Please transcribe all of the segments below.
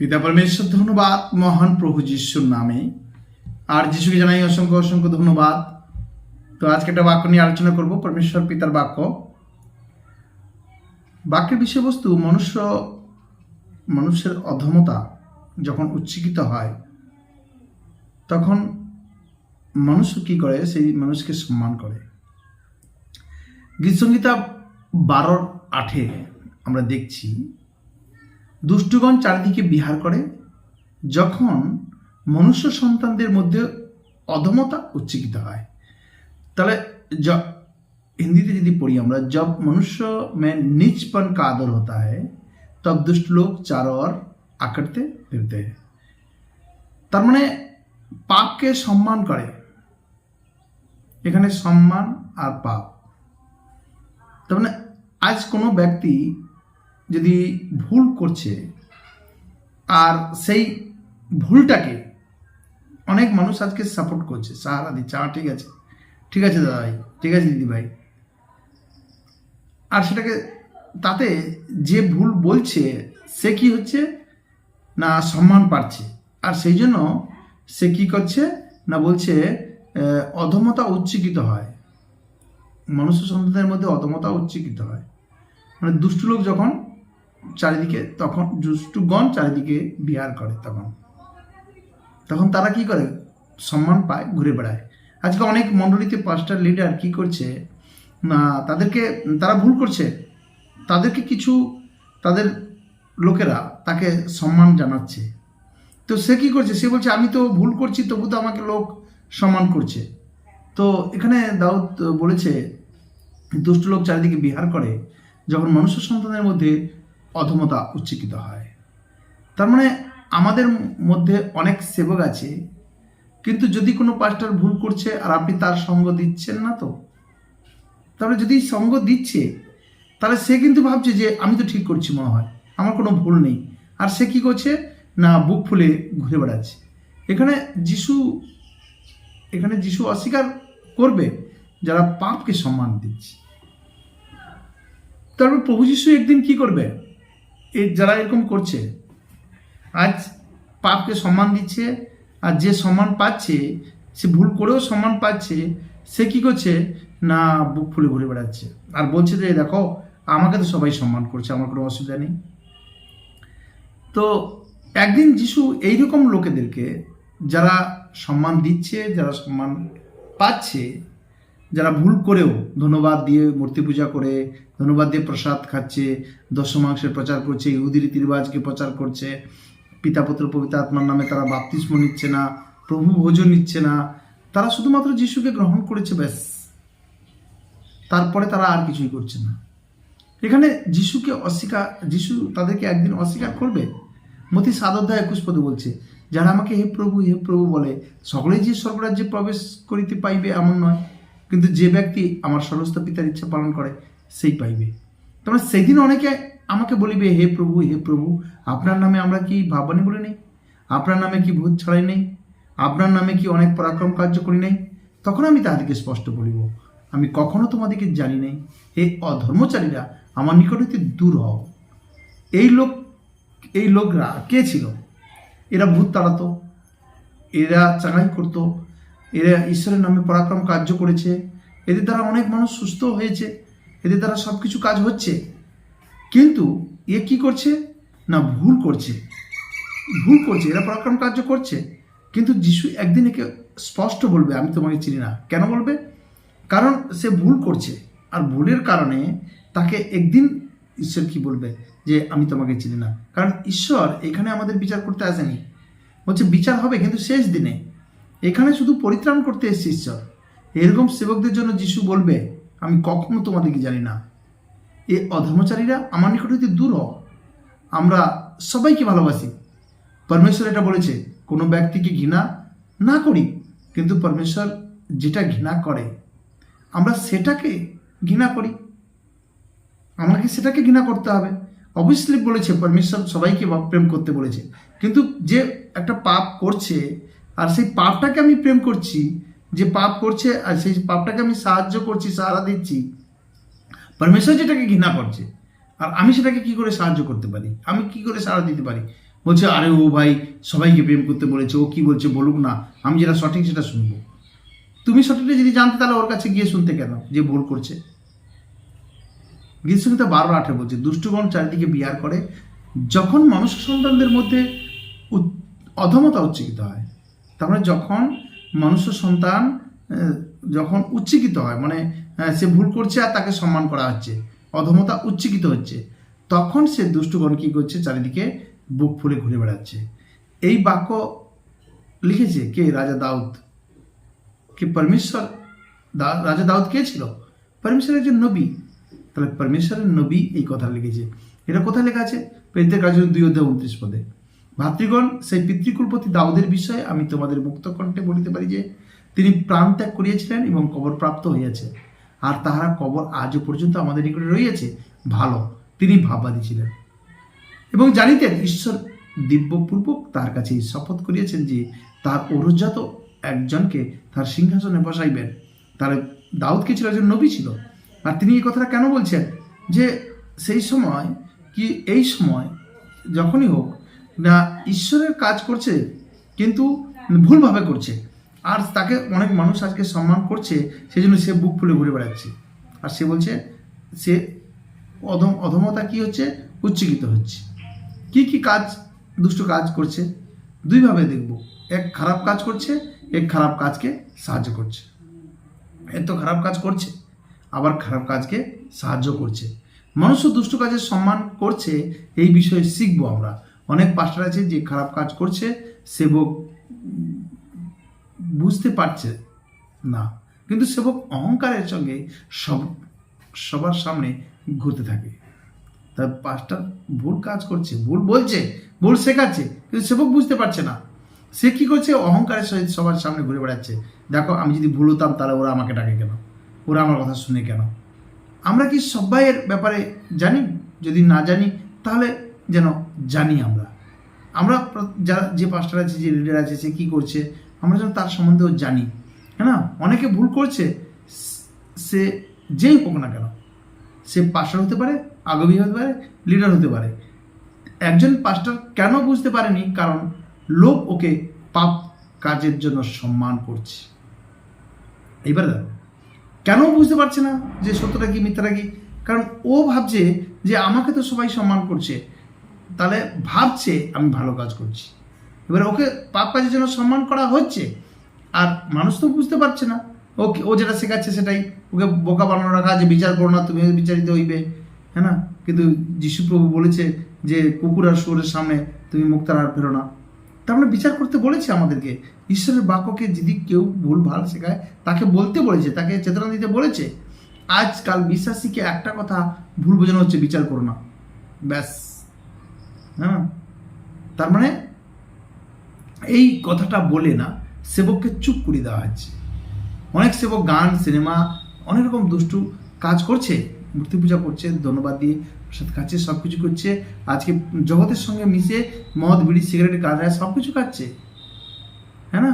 পিতা পরমেশ্বর ধন্যবাদ মহান প্রভু যিশুর নামে। আর যিশুকে জানাই অসংখ্য অসংখ্য ধন্যবাদ। তো আজকে একটা বাক্য নিয়ে আলোচনা করব, পরমেশ্বর পিতার বাক্য। বাক্যের বিষয়বস্তু মানুষের অধমতা যখন উচ্চকিত হয় তখন মানুষ কি করে? সেই মানুষকে সম্মান করে। গীতসংহিতা 12:8 আমরা দেখছি, দুষ্টগণ চারিদিকে বিহার করে যখন মনুষ্য সন্তানদের মধ্যে অধমতা উচ্চকিত হয়। তাহলে हिंदी में यदि पढ़ी আমরা, जब मनुष्य में नीचपन का आदर होता है तब दुष्ट लोग चारों ओर आकड़ते फिरते हैं। তার মানে পাপকে সম্মান করে। এখানে সম্মান আর পাপ, তার মানে আজ কোনো ব্যক্তি যদি ভুল করছে আর সেই ভুলটাকে অনেক মানুষ আজকে সাপোর্ট করছে, সাহারা দিচ্ছে, ঠিক আছে ঠিক আছে দাদা ভাই, ঠিক আছে দিদি ভাই, আর সেটাকে তাতে যে ভুল বলছে সে কি হচ্ছে না সম্মান পাচ্ছে, আর সেই জন্য সে কি করছে না বলছে অধমতা উচ্চকিত হয়, মনুষ্য সন্তানদের মধ্যে অধমতা উচ্চকিত হয়। মানে দুষ্ট লোক যখন চারিদিকে, তখন দুষ্টগণ চারিদিকে বিহার করে, তখন তারা কি করে? সম্মান পায়, ঘুরে বেড়ায়। আজকে অনেক মণ্ডলীতে পাস্টার লিডার কি করছে না, তারা ভুল করছে, তাদেরকে কিছু তাদের লোকেরা তাকে সম্মান জানাচ্ছে। তো সে কি করছে? সে বলছে আমি তো ভুল করছি, তবু তো আমাকে লোক সম্মান করছে। তো এখানে দাউদ বলেছে দুষ্ট লোক চারিদিকে বিহার করে যখন মনুষ্য সন্তানের মধ্যে অধমতা উচ্চকিত হয়। তার মানে আমাদের মধ্যে অনেক সেবক আছে, কিন্তু যদি কোনো পাস্টার ভুল করছে আর আপনি তার সঙ্গ দিচ্ছেন না, তো তাহলে যদি সঙ্গ দিচ্ছে তাহলে সে কিন্তু ভাবছে যে আমি তো ঠিক করছি, মনে হয় আমার কোনো ভুল নেই, আর সে কি করছে না বুক ফুলে ঘুরে বেড়াচ্ছে। এখানে যিশু অস্বীকার করবে যারা পাপকে সম্মান দিচ্ছে। তারপর প্রভু যিশু একদিন কি করবে? এই যারা এরকম করছে, আজ পাপকে সম্মান দিচ্ছে, আর যে সম্মান পাচ্ছে, সে ভুল করেও সম্মান পাচ্ছে, সে কি করছে না বুক ফুলে ঘুরে বেড়াচ্ছে আর বলছে যে দেখো আমাকে তো সবাই সম্মান করছে, আমার কোনো অসুবিধা নেই। তো একদিন যিশু এইরকম লোকেদেরকে, যারা সম্মান দিচ্ছে, যারা সম্মান পাচ্ছে, যারা ভুল করেও ধন্যবাদ দিয়ে মূর্তি পূজা করে, ধন্যবাদ দিয়ে প্রসাদ খাচ্ছে, দশমাংশের প্রচার করছে, ইহুদি রীতি রিবাজকে প্রচার করছে, পিতা পুত্র পবিত্র আত্মার নামে তারা বাপ্তিস্ম নিচ্ছে না, প্রভু ভোজন নিচ্ছে না, তারা শুধুমাত্র যিশুকে গ্রহণ করেছে, ব্যাস, তারপরে তারা আর কিছুই করছে না। এখানে যিশু তাদেরকে একদিন অস্বীকার করবে। মতি 7:21 বলছে, যারা আমাকে হে প্রভু বলে সকলেই যে স্বর্গরাজ্যে প্রবেশ করিতে পাইবে এমন নয়, কিন্তু যে ব্যক্তি আমার সমস্ত পিতার ইচ্ছা পালন করে সেই পাইবে। তোমরা সেদিন অনেকে আমাকে বলিবে হে প্রভু আপনার নামে আমরা কি ভাববানি বলি নেই, আপনার নামে কি ভূত ছাড়াই নেই, আপনার নামে কি অনেক পরাক্রম কার্য করি নাই? তখন আমি তাদেরকে স্পষ্ট বলিব, আমি কখনো তোমাদেরকে জানি নাই, এই অধর্মচারীরা আমার নিকট হইতে দূর হও। এই লোকরা কে ছিল? এরা ভূত তাড়াতো, এরা চাঙাই করতো, এরা ঈশ্বরের নামে পরাক্রম কার্য করেছে, এদের দ্বারা অনেক মানুষ সুস্থ হয়েছে, এদের দ্বারা সব কিছু কাজ হচ্ছে। কিন্তু এ কি করছে না ভুল করছে, এরা পরাক্রম কার্য করছে। কিন্তু যিশু একদিন একে স্পষ্ট বলবে আমি তোমাকে চিনি না। কেন বলবে? কারণ সে ভুল করছে, আর ভুলের কারণে তাকে একদিন ঈশ্বর কি বলবে যে আমি তোমাকে চিনি না। কারণ ঈশ্বর এখানে আমাদের বিচার করতে আসেনি, বলছে বিচার হবে কিন্তু শেষ দিনে, এখানে শুধু পরিত্রাণ করতে এসেছে ঈশ্বর। এরকম সেবকদের জন্য যিশু বলবে আমি কখনো তোমাদেরকে জানি না, এই অধর্মচারীরা আমার নিকট হইতে দূর হও। আমরা সবাইকে ভালোবাসি, পরমেশ্বর এটা বলেছে কোনো ব্যক্তিকে ঘৃণা না করি, কিন্তু পরমেশ্বর যেটা ঘৃণা করে আমরা সেটাকে ঘৃণা করি, আমাকে সেটাকে ঘৃণা করতে হবে। অবভিয়াসলি বলেছে পরমেশ্বর সবাইকে প্রেম করতে বলেছে, কিন্তু যে একটা পাপ করছে আর সেই পাপটাকে আমি প্রেম করছি, যে পাপ করছে আর সেই পাপটাকে আমি সাহায্য করছি, সাহারা দিচ্ছি, পরমেশ্বর যেটাকে ঘৃণা করছে আর আমি সেটাকে কি করে সাহায্য করতে পারি, আমি কি করে সাহারা দিতে পারি? বলছে আরে ও ভাই সবাইকে প্রেম করতে বলেছে, ও কি বলছে বলুক না, আমি যেটা সঠিক সেটা শুনবো। তুমি সঠিকটা যদি জানতে তাহলে ওর কাছে গিয়ে শুনতে কেন যে ভুল করছে? গীতসংহিতা 12:8 বলছে দুষ্টগণ চারিদিকে বিহার করে, যখন মানুষ সন্তানদের মধ্যে অধমতা উচ্চকিত হয়। তার মানে যখন মানুষ সন্তান যখন উচ্চকিত হয়, মানে সে ভুল করছে আর তাকে সম্মান করা হচ্ছে, অধমতা উচ্চকিত হচ্ছে, তখন সে দুষ্টগণ কি করছে? চারিদিকে বুক ফুলে ঘুরে বেড়াচ্ছে। এই বাক্য লিখেছে কে? রাজা দাউদ। কে? পরমেশ্বর। রাজা দাউদ কে ছিল? পরমেশ্বরের একজন নবী। তাহলে পরমেশ্বরের নবী এই কথা লিখেছে। এটা কোথায় লেখা আছে? প্রেরিতের কার্য 2:29 পদে। ভাতৃগণ, সেই পিতৃকুলপতি দাউদের বিষয়ে আমি তোমাদের মুক্ত কণ্ঠে বলিতে পারি যে তিনি প্রাণ ত্যাগ করিয়াছিলেন এবং কবর প্রাপ্ত হইয়াছে, আর তাহারা কবর আজও পর্যন্ত আমাদের নিকটে রইয়াছে। ভালো, তিনি ভাববাদী ছিলেন এবং জানিতেন ঈশ্বর দিব্যপূর্বক তার কাছে শপথ করিয়াছেন যে তার ঔরজাত একজনকে তার সিংহাসনে বসাইবেন। তার দাউদকে ছিল একজন নবী ছিল। আর তিনি এই কথাটা কেন বলছেন? যে সেই সময় কি এই সময় যখনই হোক না, ঈশ্বরের কাজ করছে কিন্তু ভুলভাবে করছে, আর তাকে অনেক মানুষ আজকে সম্মান করছে, সেই জন্য সে বুক ফুলে ঘুরে বেড়াচ্ছে। আর সে বলছে সে অধমতা কি হচ্ছে? উচ্চকিত হচ্ছে। কি কি কাজ, দুষ্ট কাজ করছে? দুইভাবে দেখব, এক খারাপ কাজ করছে, এক খারাপ কাজকে সাহায্য করছে। এত খারাপ কাজ করছে আবার খারাপ কাজকে সাহায্য করছে। মানুষও দুষ্ট কাজের সম্মান করছে, এই বিষয়ে শিখবো আমরা। অনেক পাস্টার আছে যে খারাপ কাজ করছে, সেবক বুঝতে পারছে না, কিন্তু সেবক অহংকারের সঙ্গে সবার সামনে ঘুরতে থাকে। তার পাস্টার ভুল কাজ করছে, ভুল বলছে, ভুল শেখাচ্ছে, কিন্তু সেবক বুঝতে পারছে না। সে কি করছে? অহংকারের সহিত সবার সামনে ঘুরে বেড়াচ্ছে। দেখো, আমি যদি ভুল হতাম তাহলে ওরা আমাকে ডাকে কেন, ওরা আমার কথা শুনে কেন? আমরা কি সবাইয়ের ব্যাপারে জানি? যদি না জানি তাহলে যেন জানি। আমরা যারা যে পাস্টার আছে, যে লিডার আছে, সে কী করছে আমরা যেন তার সম্বন্ধেও জানি। হ্যাঁ না? অনেকে ভুল করছে, সে যেই হোক না কেন, সে পাস্টার হতে পারে, আগবী হতে পারে, লিডার হতে পারে। একজন পাস্টার কেন বুঝতে পারেনি? কারণ লোক ওকে পাপ কাজের জন্য সম্মান করছে। এইবার কেন বুঝতে পারছে না যে সত্যটা কি মিথ্যাটা কি? কারণ ও ভাবছে যে আমাকে তো সবাই সম্মান করছে, তাহলে ভাবছে আমি ভালো কাজ করছি। এবার ওকে পাপ কাজের জন্য সম্মান করা হচ্ছে, আর মানুষ তো বুঝতে পারছে না। ও যেটা শেখাচ্ছে সেটাই ওকে বোকা বানানো রাখা, যে বিচার করো না, তুমি বিচারিত হইবে। হ্যাঁ না? কিন্তু যিশু প্রভু বলেছে যে কুকুর আর শুয়োরের সামনে তুমি মুক্তার আর ফেরো না। তার মানে বিচার করতে বলেছে আমাদেরকে। ঈশ্বরের বাক্যকে যদি কেউ ভুল ভাল শেখায় তাকে বলতে বলেছে, তাকে চেতনা দিতে বলেছে। আজকাল বিশ্বাসীকে একটা কথা ভুল বোঝানো হচ্ছে, বিচার করো না, ব্যাস। হ্যাঁ, তার মানে এই কথাটা বলে না, সেবককে চুপ করে দেওয়া হচ্ছে। অনেক সেবক গান, সিনেমা, অনেক রকম দুষ্টু কাজ করছে, মূর্তি পূজা করছে, ধন্যবাদ দিয়ে প্রসাদ খাচ্ছে, সব কিছু করছে। আজকে জগতের সঙ্গে মিশে মদ, বিড়ি, সিগারেট, গাঁজা সব কিছু খাচ্ছে। হ্যাঁ না?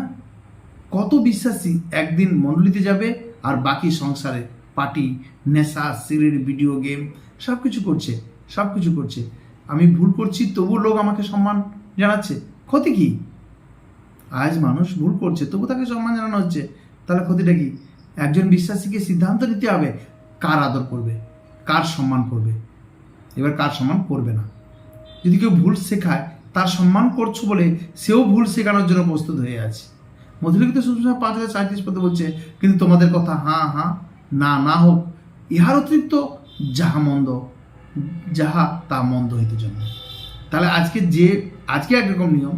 কত বিশ্বাসী একদিন মণ্ডলীতে যাবে আর বাকি সংসারে পার্টি, নেশা, সিগারেট, ভিডিও গেম সব কিছু করছে। আমি ভুল করছি তবু লোক আমাকে সম্মান জানাচ্ছে, ক্ষতি কি? আজ মানুষ ভুল করছে তবু তাকে সম্মান জানানো হচ্ছে, তাহলে ক্ষতিটা কি? একজন বিশ্বাসীকে সিদ্ধান্ত নিতে হবে কার আদর করবে, কার সম্মান করবে। এবার কার সম্মান করবে না। যদি কেউ ভুল শেখায়, তার সম্মান করছো বলে সেও ভুল শেখানোর জন্য প্রস্তুত হয়ে আছে। মধুলিখিত সুসমাচার 5:37 পদে বলছে, কিন্তু তোমাদের কথা হাঁ হাঁ, না না হোক, ইহার অতিরিক্ত যাহা তা মন্দ হইতে জন্য। তাহলে আজকে একরকম নিয়ম,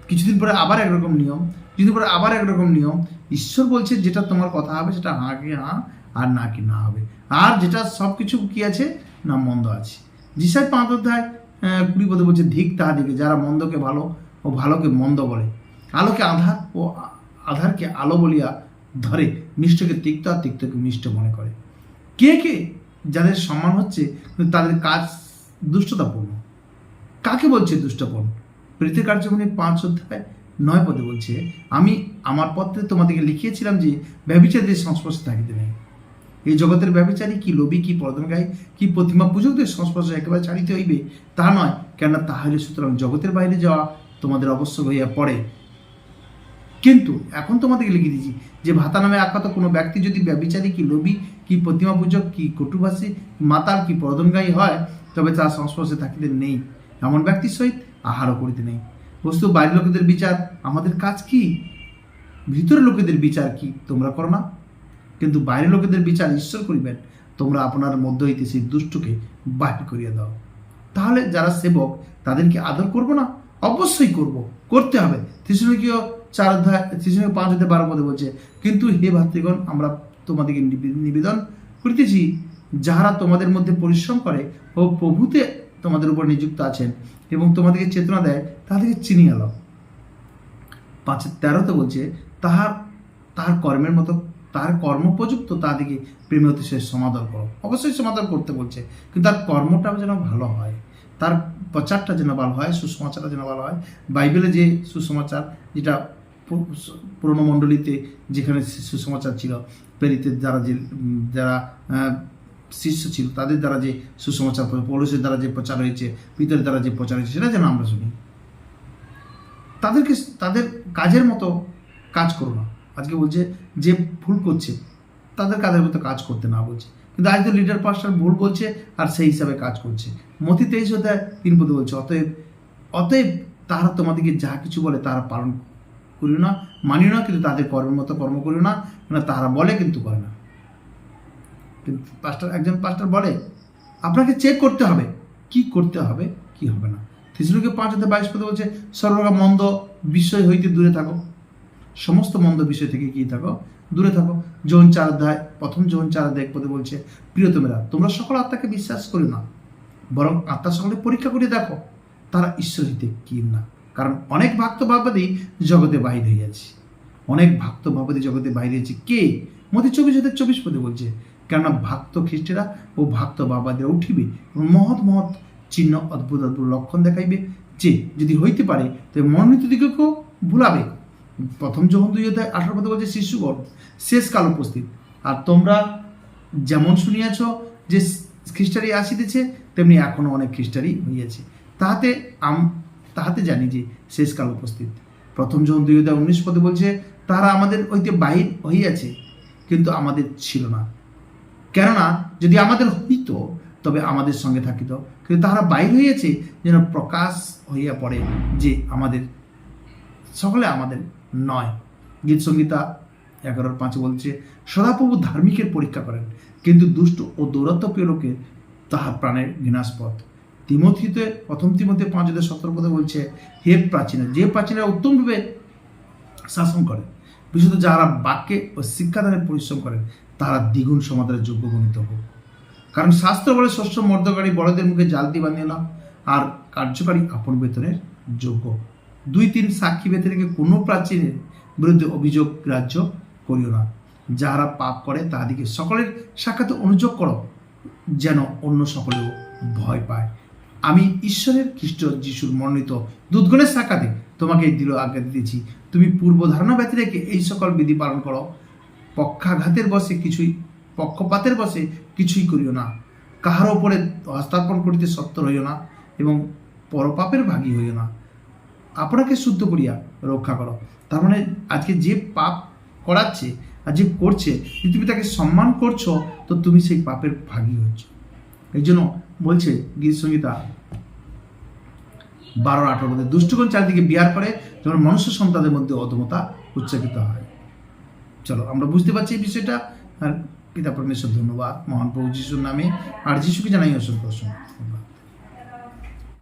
কিছুদিন পরে আবার একরকম নিয়ম, কিছুদিন পরে আবার একরকম নিয়ম। ঈশ্বর বলছে যেটা তোমার কথা হবে সেটা হাঁ কি হাঁ আর না কি না হবে, আর যেটা সব কিছু কি আছে না মন্দ আছে। যিশায় 5:20 পদে বলছে, ধিক তাহাদিকে যারা মন্দকে ভালো ও ভালোকে মন্দ বলে, আলোকে আধার ও আধারকে আলো বলিয়া ধরে, মিষ্টকে তিক্ত আর তিক্তকে মিষ্ট মনে করে। কে যাদের সম্মান হচ্ছে কিন্তু তাদের কাজ দুষ্টতাপূর্ণ। কাকে বলছে দুষ্টপূর্ণ? প্রীতির কার্যক্রমে 5:9 পদে বলছে, আমি আমার পত্রে তোমাদেরকে লিখিয়েছিলাম যে ব্যভিচারীদের সংস্পর্শে থাকিতে নেই। এই জগতের ব্যভিচারী কি লোভী কি পরদনগায়ী কি প্রতিমা পূজকদের সংস্পর্শে একেবারে ছাড়িতে হইবে তা নয়, কেননা তাহলে সুতরাং জগতের বাইরে যাওয়া তোমাদের অবশ্যক হইয়া পড়ে। কিন্তু এখন তোমাদেরকে লিখে দিয়েছি যে ভাতা নামে আখ্যাত কোনো ব্যক্তি যদি ব্যভিচারী কি লোভী কি প্রতিমা পূজক কি কটুভাষী মাতাল কি পরদনগায়ী হয়, তবে তার সংস্পর্শে থাকিতে নেই, এমন ব্যক্তির সহিত আহারও করিতে নেই। বস্তু বাইরের লোকেদের বিচার আমাদের কাজ কি? ভিতরের লোকেদের বিচার কি তোমরা করো না? কিন্তু বাইরের লোকেদের বিচার ঈশ্বর করিবেন। তোমরা আপনার মধ্য হইতে সেই দুষ্টকে বাহির করিয়া দাও। তাহলে যারা সেবক তাদেরকে আদর করব না? অবশ্যই করব, করতে হবে। থিসলুকিয় 5:12 বলছে, কিন্তু হে ভাতৃগণ, আমরা তোমাদেরকে নিবেদন করিতেছি, যাহারা তোমাদের মধ্যে পরিশ্রম করে ও প্রভুতে তোমাদের উপর নিযুক্ত আছেন এবং তোমাদেরকে চেতনা দেয়, তাদেরকে চিনিয়ে নাও। 5:13 বলছে, তাহার কর্মের মতো তার কর্মোপযুক্ত তাদেরকে প্রেমে অতিশয় সমাদর করো। অবশ্যই সমাদর করতে বলছে, কিন্তু তার কর্মটা যেন ভালো হয়, তার প্রচারটা যেন ভালো হয়, সুসমাচারটা যেন ভালো হয়। বাইবেলে যে সুসমাচার, যেটা পুরনো মণ্ডলীতে যেখানে সুসমাচার ছিল, প্রেরিতের দ্বারা যারা শিষ্য ছিল তাদের দ্বারা যে সুসমাচার, পৌলুসের দ্বারা যে প্রচার হয়েছে, পিতরের দ্বারা যে প্রচার হয়েছে, সেটা যেন আমরা শুনি। তাদের কাজের মতো কাজ করো না। আজকে বলছে যে ভুল করছে তাদের কাজের মতো কাজ করতে না বলছে, কিন্তু আজ তো লিডার পাস্টার ভুল বলছে আর সেই হিসাবে কাজ করছে। মতি 23:3 বলছে, অতএব তাহারা তোমাদেরকে যা কিছু বলে তারা পালন করিও না, মানিও না, কিন্তু তাদের কর্মের মতো কর্ম করিও না, তাহারা বলে কিন্তু করে না। কিন্তু একজন পাস্টার বলে, আপনাকে চেক করতে হবে কি করতে হবে কি হবে না। থিসলুকে 5:22 বলছে, সর্বপ্রকার মন্দ বিষয় হইতে দূরে থাকো। সমস্ত মন্দ বিষয় থেকে কি থাকো? দূরে থাকো। যোহন 4:1 বলছে, প্রিয়তমেরা, তোমরা সকল আত্মাকে বিশ্বাস করি না, বরং আত্মা সকলে পরীক্ষা করে দেখো তারা ঈশ্বর হইতে কি না, কারণ অনেক ভক্তভাবাদী জগতে বাহির হইয়াছে। অনেক ভক্তভাবাদী জগতে বাহির হয়েছে কে? মতি 24:24 বলছে, কেননা ভক্ত খ্রিস্টেরা ও ভক্তভাবাদীরা উঠিবে এবং মহৎ মহৎ চিহ্ন অদ্ভুত অদ্ভুত লক্ষণ দেখাইবে, যে যদি হইতে পারে তবে মনোনীত দিগকেও ভুলাবে। 1 যোহন 2:18 বলছে, শিশুগণ শেষকাল উপস্থিত, আর তোমরা যেমন শুনিয়াছ যে খ্রিস্টারি আসিতেছে, তেমনি এখনো অনেক খ্রিস্টারি হইয়াছে। তাহাতে জানি যে শেষকাল উপস্থিত। 1 যোহন 2:19 বলছে, তারা আমাদের হইতে বাহির হইয়াছে, কিন্তু আমাদের ছিল না। কেননা যদি আমাদের হইত তবে আমাদের সঙ্গে থাকিত, কিন্তু তাহারা বাহির হইয়াছে যেন প্রকাশ হইয়া পড়ে যে আমাদের সকলে আমাদের নয়। গীত সংহিতা 11:5 বলছে, সদাপ্রভু ধার্মিকের পরীক্ষা করেন, কিন্তু দুষ্ট ও দৌরাত্ম্যপ্রিয় লোকের তাহার প্রাণের বিনাশপথ। 1 তিমথি 5:17 বলছে, হে প্রাচীনা, যে প্রাচীনরা উত্তমভাবে শাসন করে, বিশেষত যাহারা বাক্যে ও শিক্ষাদানের পরিশ্রম করেন, তারা দ্বিগুণ সমাদরের যোগ্য গণিত হোক। কারণ শাস্ত্র বলে, শস্য মর্দকারী বড়দের মুখে জালতি বাঁধিয়ে নাও, আর কার্যকারী আপন বেতনের যোগ্য। 2-3 সাক্ষী বেঁধে রেখে কোনো প্রাচীনের বিরুদ্ধে অভিযোগ গ্রাহ্য করিও না। যাহারা পাপ করে তাহাদিকে সকলের সাক্ষাতে অনুযোগ করো, যেন অন্য সকলেও ভয় পায়। আমি ঈশ্বরের খ্রিস্ট যিশুর মনোনীত দূতগণের সাক্ষাতে তোমাকে এই দৃঢ় আজ্ঞা দিতেছি, তুমি পূর্ব ধারণা ব্যতি রেখে এই সকল বিধি পালন করো। পক্ষপাতের বসে কিছুই করিও না, কাহার ওপরে হস্তার্পণ করিতে সত্তর হইও না, এবং পরপাপের ভাগী হইও না। আপনাকে শুদ্ধ করিয়া রক্ষা করো। তার মানে আজকে যে পাপ করাচ্ছে আর যে করছে, যদি তুমি তাকে সম্মান করছো, তো তুমি সেই পাপের ভাগী হচ্ছ। এই জন্য বলছে গীত সংহিতা 12:18, দুষ্টগণ চারিদিকে বিহার করে, যেমন মনুষ্য সন্তানদের মধ্যে অধমতা উচ্চারিত হয়। চলো, আমরা বুঝতে পারছি এই বিষয়টা। আর পিতা পরমেশ্বর ধন্যবাদ মহান প্রভু যিশুর নামে, আর যিশুকে জানাই অসংখ্য